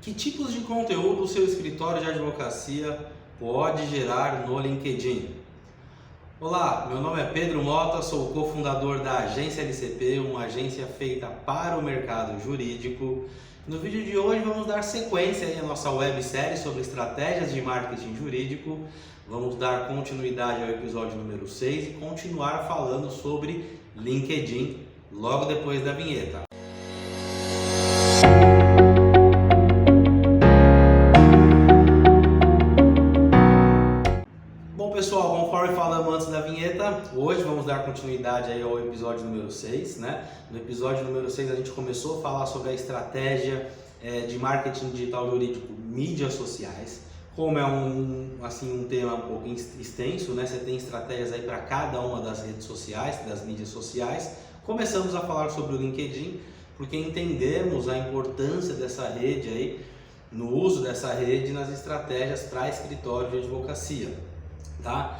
Que tipos de conteúdo o seu escritório de advocacia pode gerar no LinkedIn? Olá, meu nome é Pedro Mota, sou o cofundador da Agência LCP, uma agência feita para o mercado jurídico. No vídeo de hoje vamos dar sequência à nossa websérie sobre estratégias de marketing jurídico. Vamos dar continuidade ao episódio número 6 e continuar falando sobre LinkedIn logo depois da vinheta. Pessoal, conforme falamos antes da vinheta, hoje vamos dar continuidade aí ao episódio número 6, né? No episódio número 6 a gente começou a falar sobre a estratégia de marketing digital jurídico, mídias sociais. Como é um tema um pouco extenso, né? Você tem estratégias aí para cada uma das redes sociais, das mídias sociais. Começamos a falar sobre o LinkedIn, porque entendemos a importância dessa rede aí, no uso dessa rede nas estratégias para escritório de advocacia. Tá?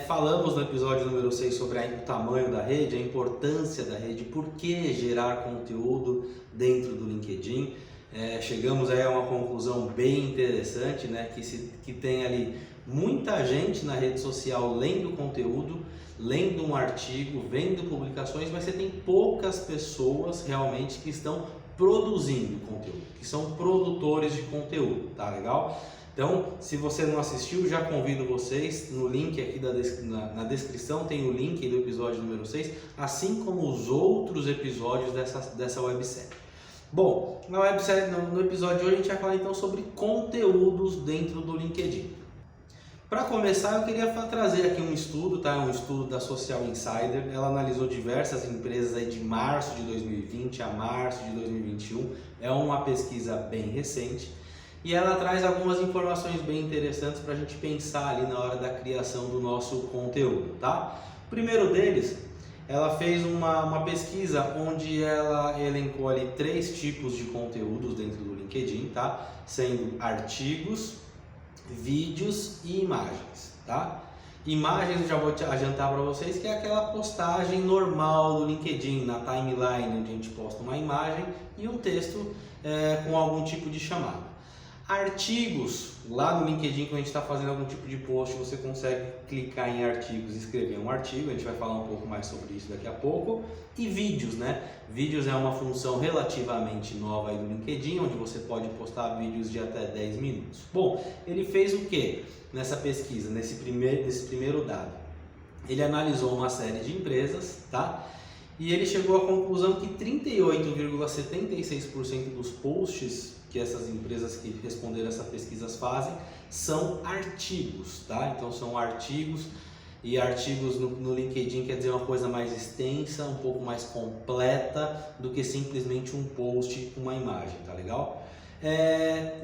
Falamos no episódio número 6 sobre o tamanho da rede, a importância da rede, por que gerar conteúdo dentro do LinkedIn. Chegamos aí a uma conclusão bem interessante, né? Que tem ali muita gente na rede social lendo conteúdo, lendo um artigo, vendo publicações, mas você tem poucas pessoas realmente que estão produzindo conteúdo, que são produtores de conteúdo, tá legal? Então, se você não assistiu, já convido vocês, no link aqui na descrição tem o link do episódio número 6, assim como os outros episódios dessa websérie. Bom, no episódio de hoje a gente vai falar então sobre conteúdos dentro do LinkedIn. Para começar, eu queria trazer aqui um estudo, tá? Um estudo da Social Insider. Ela analisou diversas empresas aí de março de 2020 a março de 2021. É uma pesquisa bem recente. E ela traz algumas informações bem interessantes para a gente pensar ali na hora da criação do nosso conteúdo, tá? O primeiro deles, ela fez uma pesquisa onde ela elencou ali 3 tipos de conteúdos dentro do LinkedIn, tá? Sendo artigos, vídeos e imagens, tá? Imagens eu já vou te adiantar para vocês que é aquela postagem normal do LinkedIn, na timeline, onde a gente posta uma imagem e um texto com algum tipo de chamada. Artigos, lá no LinkedIn, quando a gente está fazendo algum tipo de post, você consegue clicar em artigos e escrever um artigo, a gente vai falar um pouco mais sobre isso daqui a pouco. E vídeos, né? Vídeos é uma função relativamente nova aí do LinkedIn, onde você pode postar vídeos de até 10 minutos. Bom, ele fez o que nessa pesquisa, nesse primeiro dado? Ele analisou uma série de empresas, tá? E ele chegou à conclusão que 38,76% dos posts que essas empresas que responderam essa pesquisa fazem são artigos, tá? Então são artigos, e artigos no LinkedIn quer dizer uma coisa mais extensa, um pouco mais completa do que simplesmente um post com uma imagem, tá legal?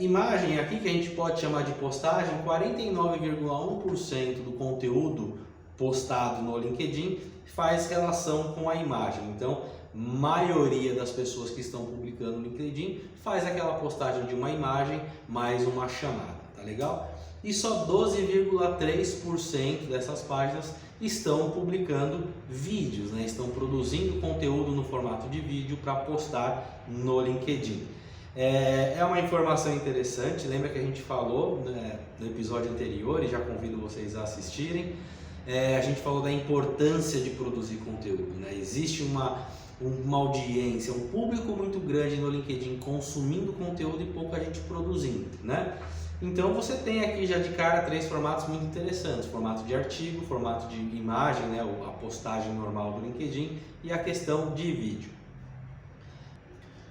Imagem aqui que a gente pode chamar de postagem, 49,1% do conteúdo postado no LinkedIn faz relação com a imagem. Então, maioria das pessoas que estão publicando no LinkedIn faz aquela postagem de uma imagem mais uma chamada, tá legal? E só 12,3% dessas páginas estão publicando vídeos, né? Estão produzindo conteúdo no formato de vídeo para postar no LinkedIn. É uma informação interessante, lembra que a gente falou, né, no episódio anterior, e já convido vocês a assistirem. A gente falou da importância de produzir conteúdo, né? Existe uma audiência, um público muito grande no LinkedIn consumindo conteúdo e pouca gente produzindo, né? Então você tem aqui já de cara 3 formatos muito interessantes: formato de artigo, formato de imagem, né? A postagem normal do LinkedIn, e a questão de vídeo.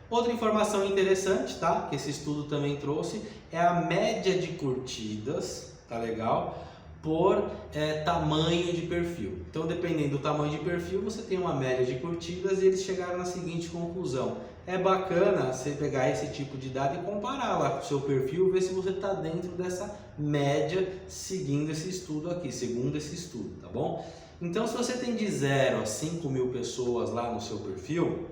Outra informação interessante, tá? Que esse estudo também trouxe é a média de curtidas, tá legal? Por tamanho de perfil. Então, dependendo do tamanho de perfil, você tem uma média de curtidas, e eles chegaram na seguinte conclusão: é bacana você pegar esse tipo de dado e comparar lá com o seu perfil, ver se você está dentro dessa média, segundo esse estudo, tá bom? Então, se você tem de 0 a 5 mil pessoas lá no seu perfil,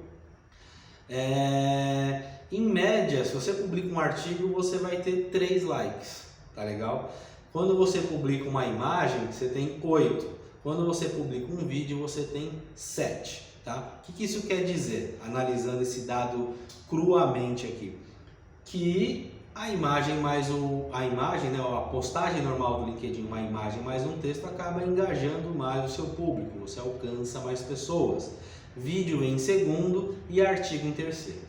em média, se você publica um artigo, você vai ter 3 likes, tá legal? Quando você publica uma imagem, você tem 8. Quando você publica um vídeo, você tem 7. Tá? O que isso quer dizer? Analisando esse dado cruamente aqui. que a imagem mais a imagem, né, a postagem normal do LinkedIn, uma imagem mais um texto, acaba engajando mais o seu público, você alcança mais pessoas. Vídeo em segundo e artigo em terceiro.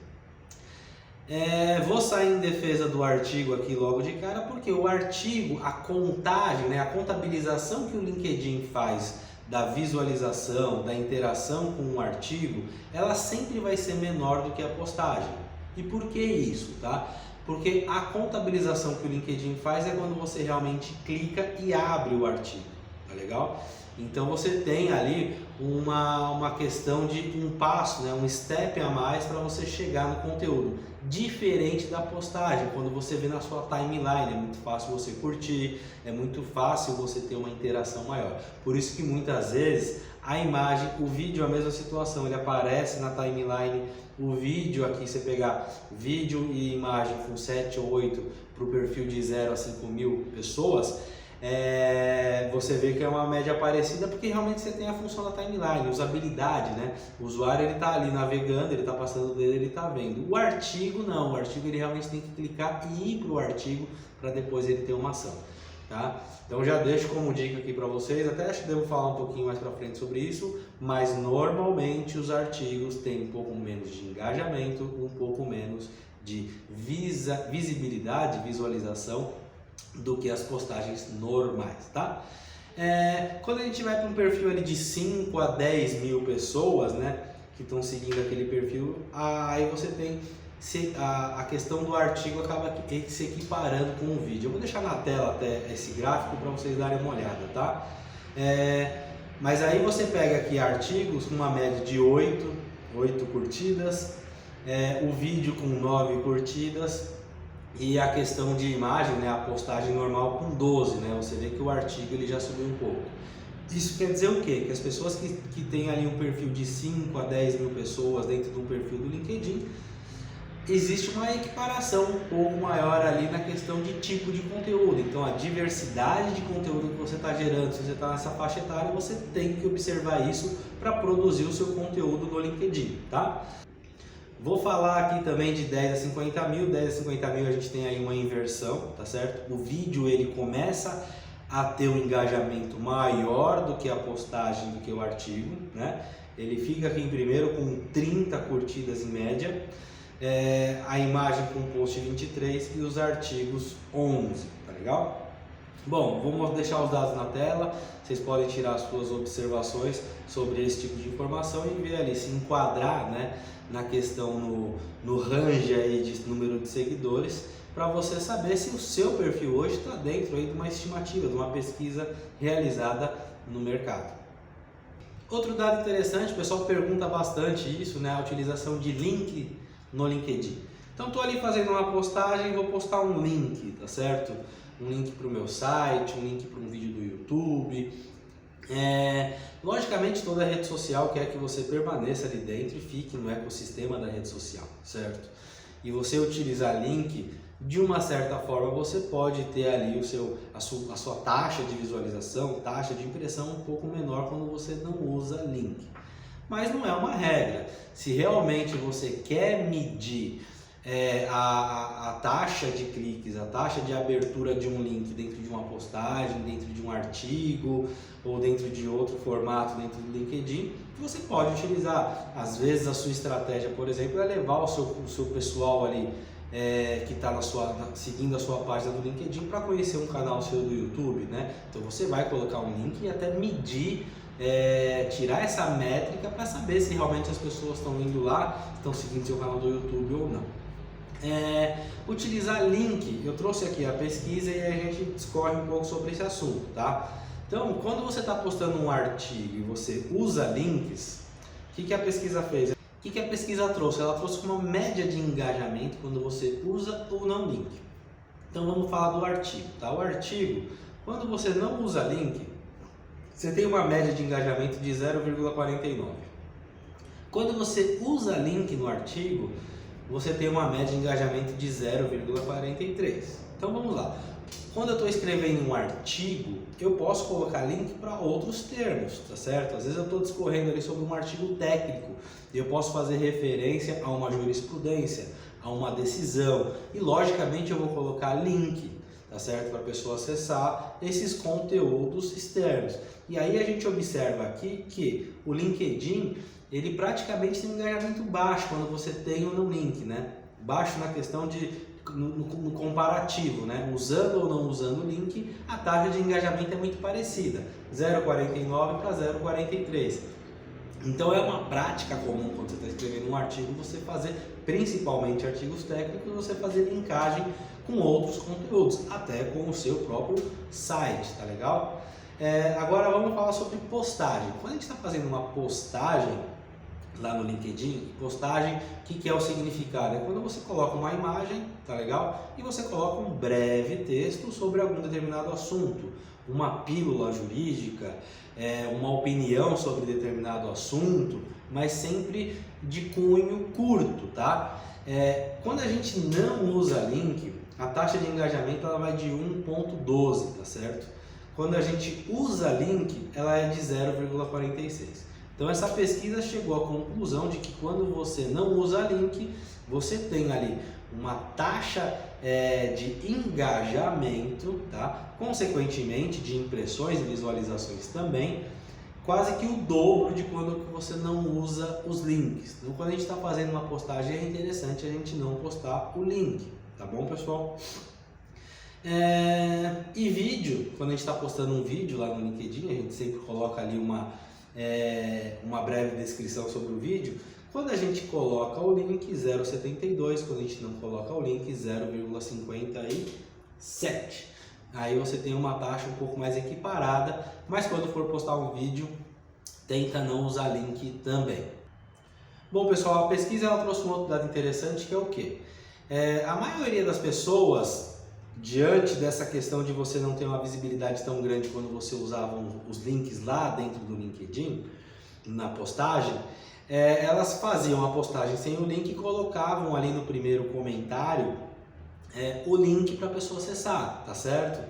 Vou sair em defesa do artigo aqui logo de cara, porque o artigo, a contagem, né, a contabilização que o LinkedIn faz da visualização, da interação com o artigo, ela sempre vai ser menor do que a postagem. E por que isso, tá? Porque a contabilização que o LinkedIn faz é quando você realmente clica e abre o artigo, tá legal? Então você tem ali uma questão de um passo, né, um step a mais para você chegar no conteúdo, diferente da postagem, quando você vê na sua timeline, é muito fácil você curtir, é muito fácil você ter uma interação maior. Por isso que muitas vezes a imagem, o vídeo é a mesma situação, ele aparece na timeline, o vídeo aqui, você pegar vídeo e imagem com 7 ou 8 para o perfil de 0 a 5 mil pessoas, você vê que é uma média parecida, porque realmente você tem a função da timeline, usabilidade, né? O usuário ele está ali navegando, ele está passando o dedo, ele está vendo. O artigo não, o artigo ele realmente tem que clicar e ir para o artigo para depois ele ter uma ação, tá? Então já deixo como dica aqui para vocês, até acho que devo falar um pouquinho mais para frente sobre isso, mas normalmente os artigos têm um pouco menos de engajamento, um pouco menos de visibilidade, visualização do que as postagens normais, tá? Quando a gente vai para um perfil ali de 5 a 10 mil pessoas, né, que estão seguindo aquele perfil, aí você tem a questão do artigo acaba se equiparando com o vídeo. Eu vou deixar na tela até esse gráfico para vocês darem uma olhada, tá? Mas aí você pega aqui artigos com uma média de 8 curtidas, o vídeo com 9 curtidas, e a questão de imagem, né, a postagem normal com 12, né, você vê que o artigo ele já subiu um pouco. Isso quer dizer o quê? Que as pessoas que têm ali um perfil de 5 a 10 mil pessoas dentro do perfil do LinkedIn, existe uma equiparação um pouco maior ali na questão de tipo de conteúdo. Então a diversidade de conteúdo que você está gerando, se você está nessa faixa etária, você tem que observar isso para produzir o seu conteúdo no LinkedIn, tá? Vou falar aqui também de 10 a 50 mil, 10 a 50 mil a gente tem aí uma inversão, tá certo? O vídeo ele começa a ter um engajamento maior do que a postagem, do que o artigo, né? Ele fica aqui em primeiro com 30 curtidas em média, a imagem com post 23 e os artigos 11, tá legal? Bom, vamos deixar os dados na tela, vocês podem tirar as suas observações sobre esse tipo de informação e ver ali, se enquadrar, né, na questão no range aí de número de seguidores, para você saber se o seu perfil hoje está dentro aí de uma estimativa, de uma pesquisa realizada no mercado. Outro dado interessante, o pessoal pergunta bastante isso, né, a utilização de link no LinkedIn. Então estou ali fazendo uma postagem, vou postar um link, tá certo? Um link para o meu site, um link para um vídeo do YouTube. Logicamente toda rede social quer que você permaneça ali dentro e fique no ecossistema da rede social, certo? E você utilizar link, de uma certa forma você pode ter ali a sua taxa de visualização, taxa de impressão um pouco menor quando você não usa link. Mas não é uma regra. Se realmente você quer medir a taxa de cliques, a taxa de abertura de um link dentro de uma postagem, dentro de um artigo ou dentro de outro formato dentro do LinkedIn, você pode utilizar. Às vezes a sua estratégia, por exemplo, é levar o seu pessoal ali que está seguindo a sua página do LinkedIn para conhecer um canal seu do YouTube, né? Então você vai colocar um link e até medir, tirar essa métrica para saber se realmente as pessoas estão indo lá, estão seguindo seu canal do YouTube ou não. Utilizar link, eu trouxe aqui a pesquisa e a gente discorre um pouco sobre esse assunto, tá? Então, quando você está postando um artigo e você usa links, o que a pesquisa fez? O que a pesquisa trouxe? Ela trouxe uma média de engajamento quando você usa ou não link. Então vamos falar do artigo, tá? O artigo, quando você não usa link, você tem uma média de engajamento de 0,49. Quando você usa link no artigo, você tem uma média de engajamento de 0,43. Então vamos lá. Quando eu estou escrevendo um artigo, eu posso colocar link para outros termos, tá certo? Às vezes eu estou discorrendo ali sobre um artigo técnico e eu posso fazer referência a uma jurisprudência, a uma decisão. E logicamente eu vou colocar link, tá certo? Para a pessoa acessar esses conteúdos externos. E aí a gente observa aqui que o LinkedIn, ele praticamente tem um engajamento baixo quando você tem ou não link, né? Baixo na questão de no comparativo, né? Usando ou não usando o link, a taxa de engajamento é muito parecida, 0,49 para 0,43. Então é uma prática comum quando você está escrevendo um artigo, você fazer, principalmente artigos técnicos, você fazer linkagem com outros conteúdos, até com o seu próprio site, tá legal? Agora vamos falar sobre postagem. Quando a gente está fazendo uma postagem lá no LinkedIn, postagem, o que é o significado? É quando você coloca uma imagem, tá legal? E você coloca um breve texto sobre algum determinado assunto, uma pílula jurídica, uma opinião sobre determinado assunto, mas sempre de cunho curto, tá? Quando a gente não usa link, a taxa de engajamento ela vai de 1,12, tá certo? Quando a gente usa link, ela é de 0,46. Então essa pesquisa chegou à conclusão de que quando você não usa link, você tem ali uma taxa de engajamento, tá? Consequentemente de impressões e visualizações também, quase que o dobro de quando você não usa os links. Então quando a gente está fazendo uma postagem é interessante a gente não postar o link, tá bom, pessoal? E vídeo, quando a gente está postando um vídeo lá no LinkedIn, a gente sempre coloca ali uma breve descrição sobre o vídeo. Quando a gente coloca o link 0,72, quando a gente não coloca o link 0,57. Aí você tem uma taxa um pouco mais equiparada, mas quando for postar um vídeo, tenta não usar link também. Bom pessoal, a pesquisa ela trouxe um outro dado interessante que é o quê? A maioria das pessoas, diante dessa questão de você não ter uma visibilidade tão grande quando você usava os links lá dentro do LinkedIn, na postagem, elas faziam a postagem sem o link e colocavam ali no primeiro comentário o link para a pessoa acessar, tá certo?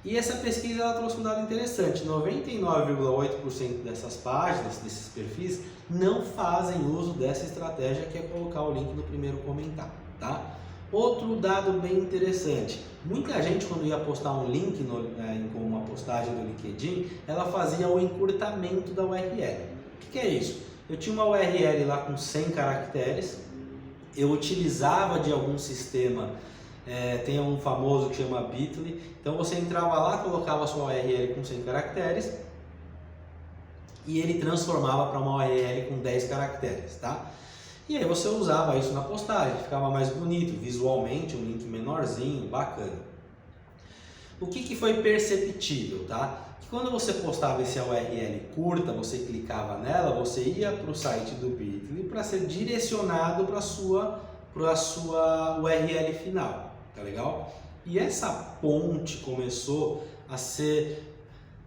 E essa pesquisa ela trouxe um dado interessante, 99,8% dessas páginas, desses perfis, não fazem uso dessa estratégia que é colocar o link no primeiro comentário, tá? Outro dado bem interessante, muita gente quando ia postar um link com uma postagem do LinkedIn, ela fazia o encurtamento da URL. O que é isso? Eu tinha uma URL lá com 100 caracteres, eu utilizava de algum sistema, tem um famoso que chama Bitly, então você entrava lá, colocava a sua URL com 100 caracteres e ele transformava para uma URL com 10 caracteres, tá? E aí você usava isso na postagem, ficava mais bonito, visualmente, um link menorzinho, bacana. O que foi perceptível, tá? Que quando você postava esse URL curta, você clicava nela, você ia para o site do Bitly para ser direcionado para a sua URL final, tá legal? E essa ponte começou a ser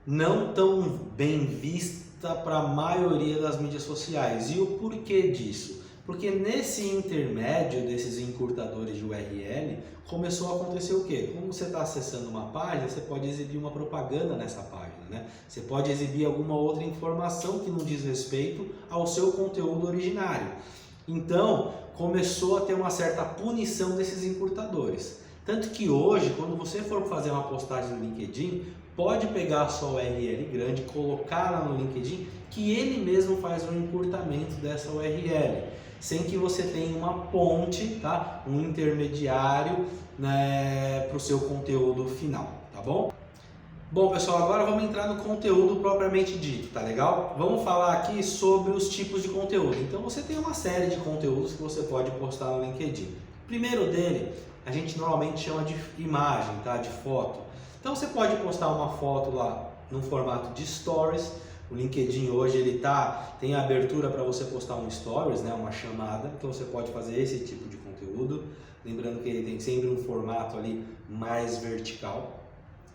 não tão bem vista para a maioria das mídias sociais. E o porquê disso? Porque nesse intermédio desses encurtadores de URL, começou a acontecer o quê? Como você está acessando uma página, você pode exibir uma propaganda nessa página, né? Você pode exibir alguma outra informação que não diz respeito ao seu conteúdo originário. Então, começou a ter uma certa punição desses encurtadores. Tanto que hoje, quando você for fazer uma postagem no LinkedIn, pode pegar a sua URL grande, colocar lá no LinkedIn, que ele mesmo faz um encurtamento dessa URL. Sem que você tenha uma ponte, tá? Um intermediário, né, para o seu conteúdo final, tá bom? Bom pessoal, agora vamos entrar no conteúdo propriamente dito, tá legal? Vamos falar aqui sobre os tipos de conteúdo. Então você tem uma série de conteúdos que você pode postar no LinkedIn. O primeiro dele, a gente normalmente chama de imagem, tá? De foto. Então você pode postar uma foto lá no formato de stories. O LinkedIn hoje ele tem a abertura para você postar um stories, né, uma chamada, então você pode fazer esse tipo de conteúdo, lembrando que ele tem sempre um formato ali mais vertical.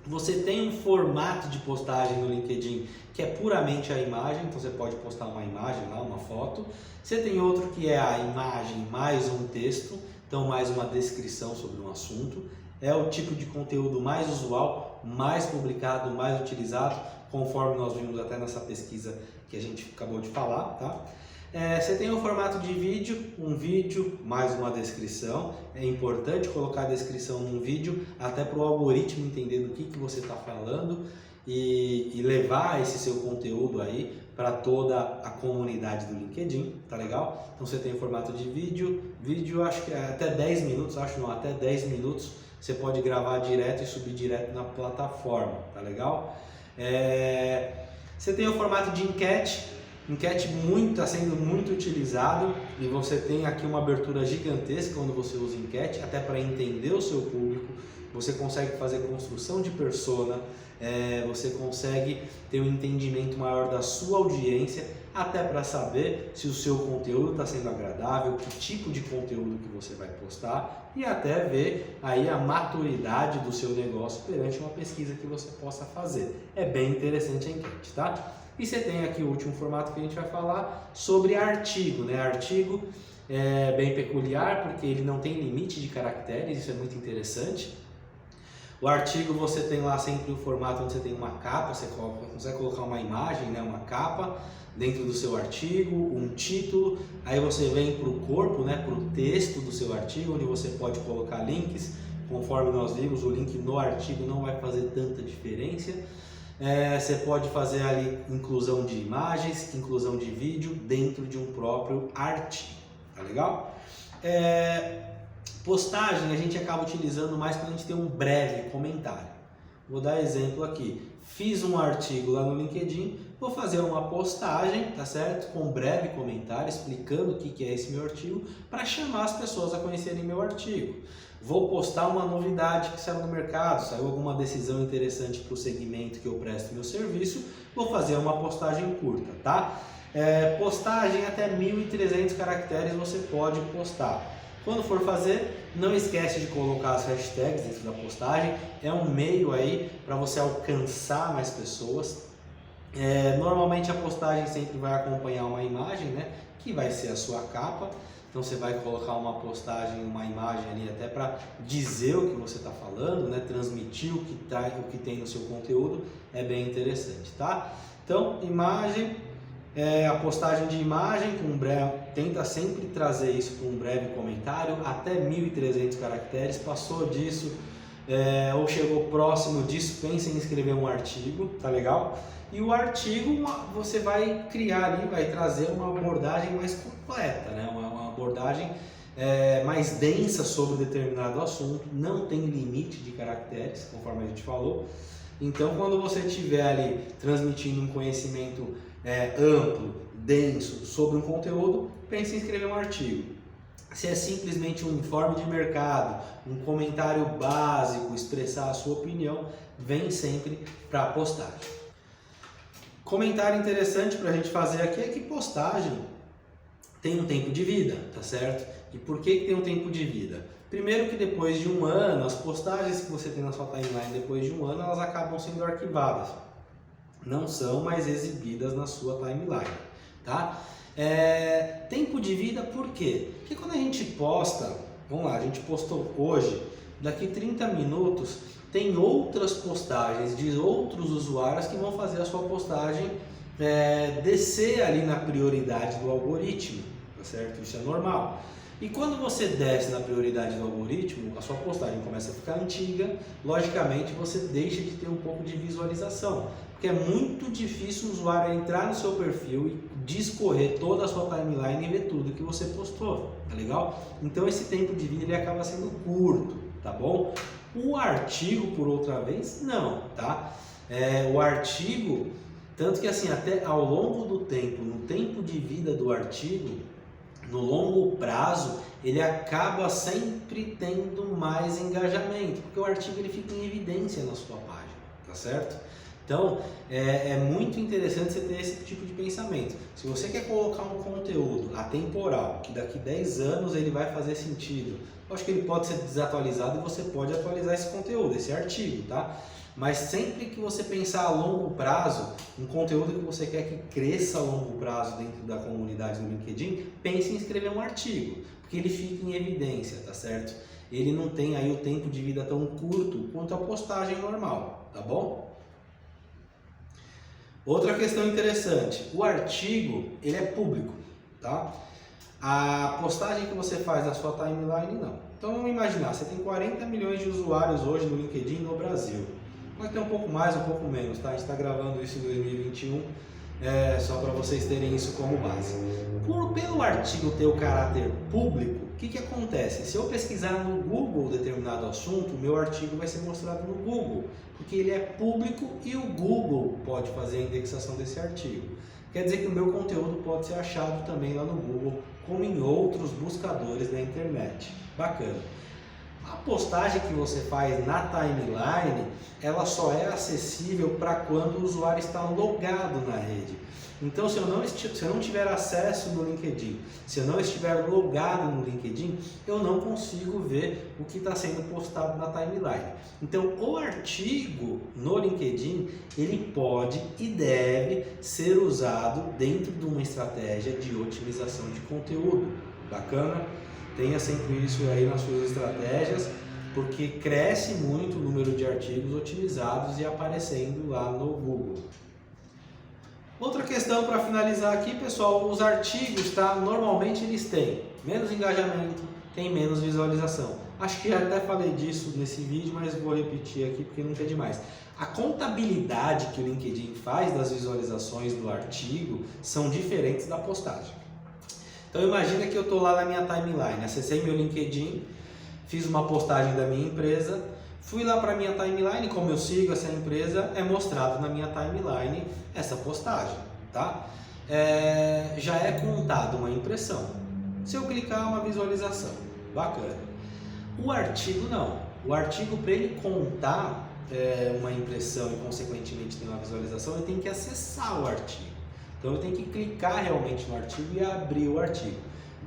Você tem um formato de postagem no LinkedIn que é puramente a imagem, então você pode postar uma imagem lá, uma foto. Você tem outro que é a imagem mais um texto, então mais uma descrição sobre um assunto. É o tipo de conteúdo mais usual, mais publicado, mais utilizado, conforme nós vimos até nessa pesquisa que a gente acabou de falar, tá? Você tem o formato de vídeo, um vídeo mais uma descrição. É importante colocar a descrição num vídeo até para o algoritmo entender do que você está falando e levar esse seu conteúdo aí para toda a comunidade do LinkedIn, tá legal? Então você tem o formato de vídeo acho que é até 10 minutos, até 10 minutos você pode gravar direto e subir direto na plataforma, tá legal? Você tem o formato de enquete está sendo muito utilizado e você tem aqui uma abertura gigantesca quando você usa enquete, até para entender o seu público, você consegue fazer construção de persona, você consegue ter um entendimento maior da sua audiência, até para saber se o seu conteúdo está sendo agradável, que tipo de conteúdo que você vai postar e até ver aí a maturidade do seu negócio perante uma pesquisa que você possa fazer. É bem interessante a enquete, tá? E você tem aqui o último formato que a gente vai falar sobre artigo, né? Artigo é bem peculiar porque ele não tem limite de caracteres, isso é muito interessante. O artigo você tem lá sempre o formato onde você tem uma capa, você consegue colocar uma imagem, né? Uma capa dentro do seu artigo, um título, aí você vem para o corpo, né? Para o texto do seu artigo, onde você pode colocar links, conforme nós vimos, o link no artigo não vai fazer tanta diferença. Você pode fazer ali inclusão de imagens, inclusão de vídeo dentro de um próprio artigo, tá legal? Postagem a gente acaba utilizando mais quando a gente tem um breve comentário. Vou dar exemplo aqui. Fiz um artigo lá no LinkedIn, vou fazer uma postagem, tá certo? Com um breve comentário explicando o que é esse meu artigo para chamar as pessoas a conhecerem meu artigo. Vou postar uma novidade que saiu no mercado, saiu alguma decisão interessante para o segmento que eu presto meu serviço, vou fazer uma postagem curta, tá? Postagem até 1.300 caracteres você pode postar. Quando for fazer, não esquece de colocar as hashtags dentro da postagem, é um meio aí para você alcançar mais pessoas. Normalmente a postagem sempre vai acompanhar uma imagem, né, que vai ser a sua capa. Então você vai colocar uma postagem, uma imagem ali até para dizer o que você está falando, né? Transmitir o que tem no seu conteúdo, é bem interessante, tá? Então, imagem, a postagem de imagem, tenta sempre trazer isso com um breve comentário, até 1.300 caracteres, passou disso ou chegou próximo disso, pense em escrever um artigo, tá legal? E o artigo você vai criar ali, vai trazer uma abordagem mais completa, né? Uma abordagem mais densa sobre determinado assunto, não tem limite de caracteres, conforme a gente falou. Então, quando você estiver ali transmitindo um conhecimento amplo, denso sobre um conteúdo, pense em escrever um artigo. Se é simplesmente um informe de mercado, um comentário básico, expressar a sua opinião, vem sempre para a postagem. Comentário interessante para a gente fazer aqui é que postagem tem um tempo de vida, tá certo? E por que tem um tempo de vida? Primeiro que depois de um ano, as postagens que você tem na sua timeline depois de um ano, elas acabam sendo arquivadas. Não são mais exibidas na sua timeline, tá? Tempo de vida por quê? Porque quando a gente posta, vamos lá, a gente postou hoje, daqui 30 minutos tem outras postagens de outros usuários que vão fazer a sua postagem descer ali na prioridade do algoritmo, tá certo? Isso é normal. E quando você desce na prioridade do algoritmo, a sua postagem começa a ficar antiga, logicamente você deixa de ter um pouco de visualização, porque é muito difícil o usuário entrar no seu perfil e discorrer toda a sua timeline e ver tudo que você postou, tá legal? Então esse tempo de vida ele acaba sendo curto, tá bom? O artigo, por outra vez, não, tá? O artigo, tanto que assim, até ao longo do tempo, no tempo de vida do artigo, no longo prazo, ele acaba sempre tendo mais engajamento, porque o artigo ele fica em evidência na sua página, tá certo? Então, é muito interessante você ter esse tipo de pensamento. Se você quer colocar um conteúdo atemporal, que daqui 10 anos ele vai fazer sentido, eu acho que ele pode ser desatualizado e você pode atualizar esse conteúdo, esse artigo, tá? Mas sempre que você pensar a longo prazo, um conteúdo que você quer que cresça a longo prazo dentro da comunidade do LinkedIn, pense em escrever um artigo, porque ele fica em evidência, tá certo? Ele não tem aí o tempo de vida tão curto quanto a postagem normal, tá bom? Outra questão interessante, o artigo ele é público, tá? A postagem que você faz na sua timeline, não. Então vamos imaginar, você tem 40 milhões de usuários hoje no LinkedIn no Brasil. Pode ter um pouco mais, um pouco menos, tá? A gente está gravando isso em 2021, só para vocês terem isso como base. Pelo artigo ter o caráter público, o que acontece? Se eu pesquisar no Google determinado assunto, o meu artigo vai ser mostrado no Google, porque ele é público e o Google pode fazer a indexação desse artigo. Quer dizer que o meu conteúdo pode ser achado também lá no Google, como em outros buscadores da internet. Bacana. A postagem que você faz na timeline, ela só é acessível para quando o usuário está logado na rede. Então, se eu não tiver acesso no LinkedIn, se eu não estiver logado no LinkedIn, eu não consigo ver o que está sendo postado na timeline. Então, o artigo no LinkedIn, ele pode e deve ser usado dentro de uma estratégia de otimização de conteúdo. Bacana? Tenha sempre isso aí nas suas estratégias, porque cresce muito o número de artigos otimizados e aparecendo lá no Google. Outra questão para finalizar aqui, pessoal, os artigos, tá? Normalmente eles têm menos engajamento, tem menos visualização. Acho que já até falei disso nesse vídeo, mas vou repetir aqui porque nunca é demais. A contabilidade que o LinkedIn faz das visualizações do artigo são diferentes da postagem. Então imagina que eu estou lá na minha timeline, acessei meu LinkedIn, fiz uma postagem da minha empresa, fui lá para a minha timeline, como eu sigo essa empresa, é mostrado na minha timeline essa postagem, tá? Já é contado uma impressão. Se eu clicar, uma visualização. Bacana. O artigo não. O artigo, para ele contar uma impressão e consequentemente ter uma visualização, ele tem que acessar o artigo. Então eu tenho que clicar realmente no artigo e abrir o artigo.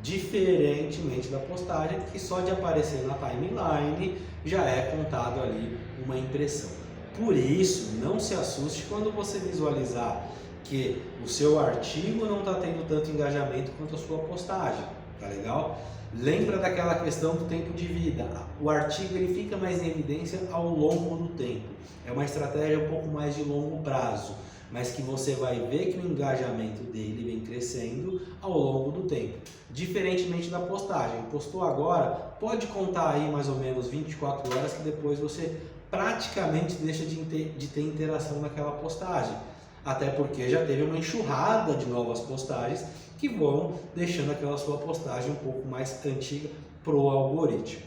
Diferentemente da postagem, que só de aparecer na timeline já é contado ali uma impressão. Por isso, não se assuste quando você visualizar que o seu artigo não está tendo tanto engajamento quanto a sua postagem, tá legal? Lembra daquela questão do tempo de vida. O artigo ele fica mais em evidência ao longo do tempo. É uma estratégia um pouco mais de longo prazo, mas que você vai ver que o engajamento dele vem crescendo ao longo do tempo. Diferentemente da postagem. Postou agora, pode contar aí mais ou menos 24 horas que depois você praticamente deixa de ter interação naquela postagem. Até porque já teve uma enxurrada de novas postagens que vão deixando aquela sua postagem um pouco mais antiga pro algoritmo.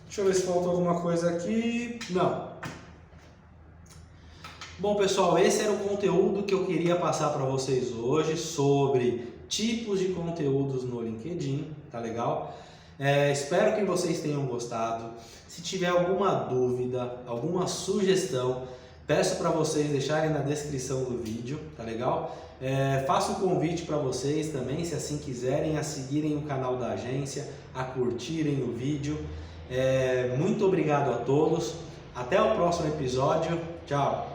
Deixa eu ver se faltou alguma coisa aqui. Não. Bom, pessoal, esse era o conteúdo que eu queria passar para vocês hoje sobre tipos de conteúdos no LinkedIn, tá legal? Espero que vocês tenham gostado. Se tiver alguma dúvida, alguma sugestão, peço para vocês deixarem na descrição do vídeo, tá legal? Faço um convite para vocês também, se assim quiserem, a seguirem o canal da agência, a curtirem o vídeo. Muito obrigado a todos. Até o próximo episódio. Tchau!